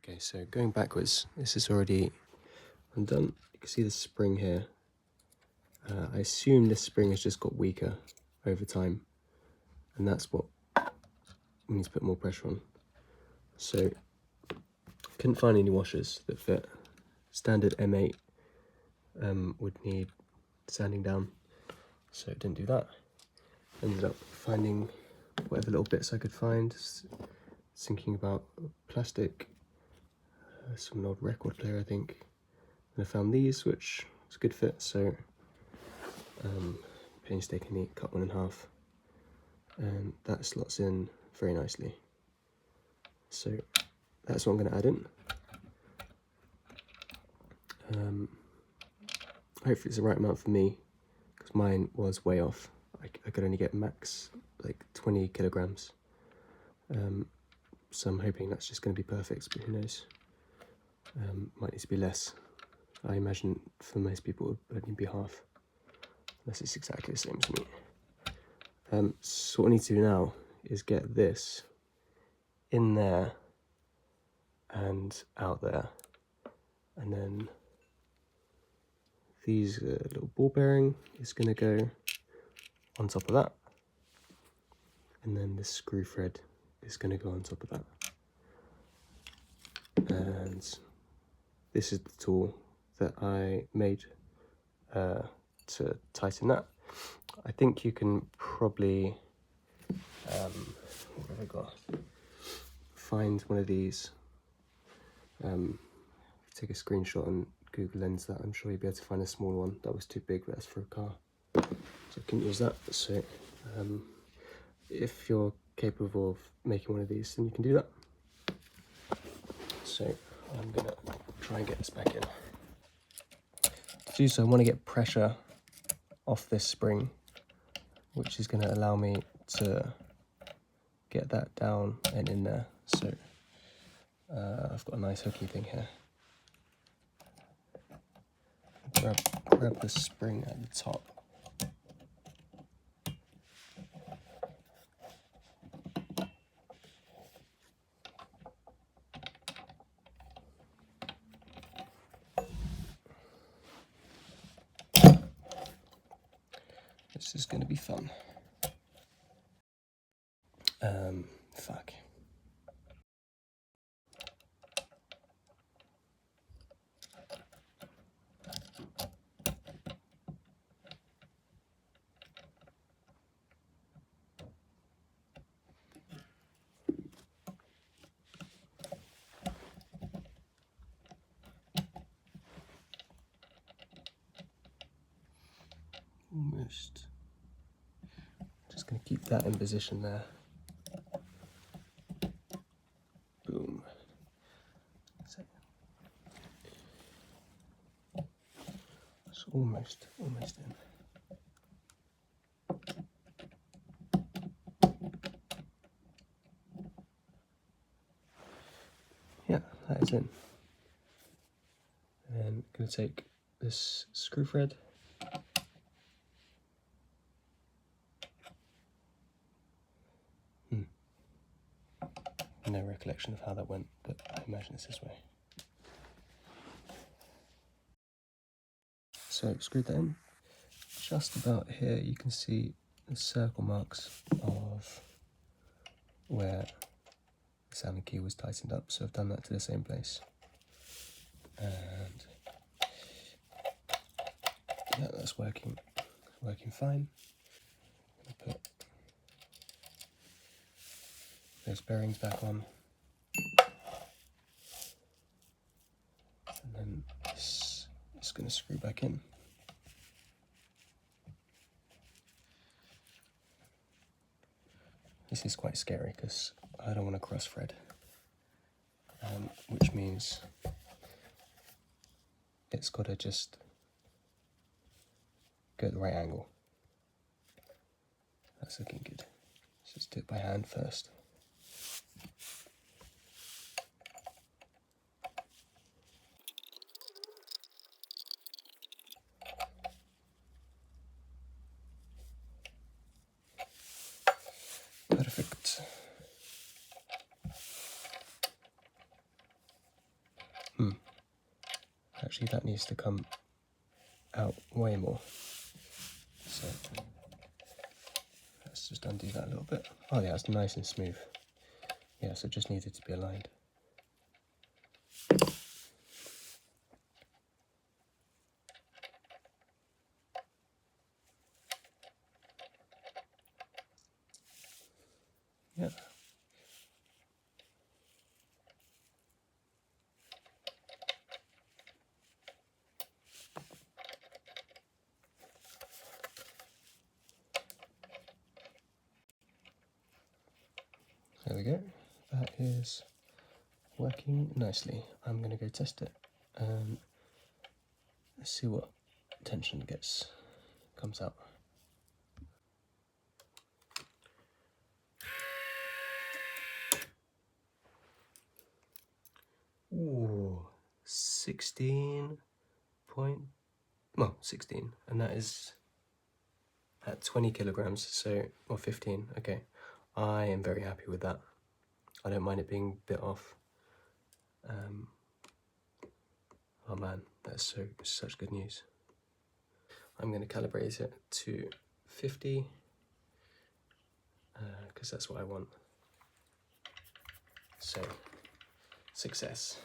Okay, so going backwards, this is already undone. You can see the spring here. I assume this spring has just got weaker over time, and that's what we need to put more pressure on. So, couldn't find any washers that fit. Standard M8 would need sanding down, so it didn't do that. Ended up finding whatever little bits I could find, thinking about plastic, some old record player I think, and I found these, which was a good fit, so painstakingly cut one in half, and that slots in very nicely. So that's what I'm going to add in. Hopefully it's the right amount for me, because mine was way off. I could only get max like 20 kilograms. So I'm hoping that's just going to be perfect, but who knows. Might need to be less. I imagine for most people it would only be half, unless it's exactly the same as me. So what I need to do now is get this in there and out there, and then these little ball bearing is going to go on top of that, and then this screw thread is going to go on top of that. And this is the tool that I made to tighten that. I think you can probably what have I got? Find one of these. Take a screenshot and Google Lens that. I'm sure you'll be able to find a small one. That was too big, but that's for a car, so I couldn't use that. So if you're capable of making one of these, then you can do that. So I'm gonna try and get this back in. To do so, I want to get pressure off this spring, which is going to allow me to get that down and in there. So I've got a nice hooky thing here. Grab the spring at the top. This is going to be fun. Fuck. Almost. Just going to keep that in position there. Boom. It's almost in. Yeah, that is in. And I'm going to take this screw thread. No recollection of how that went, but I imagine it's this way. So screwed that in. Just about here you can see the circle marks of where the Allen key was tightened up, so I've done that to the same place. And yeah, that's working fine. I'm gonna put those bearings back on, and then this is going to screw back in. This is quite scary because I don't want to cross thread, which means it's got to just go at the right angle. That's looking good. Let's just do it by hand first. Perfect. Actually, that needs to come out way more. So let's just undo that a little bit. Oh yeah, it's nice and smooth. Yeah, so it just needed to be aligned. Yeah. There we go. That is working nicely. I'm going to go test it and let's see what tension comes out. Ooh, 16, and that is at 20 kilograms, so, or 15, okay. I am very happy with that. I don't mind it being a bit off. Oh man, that's such good news. I'm going to calibrate it to 50, because that's what I want. So, success.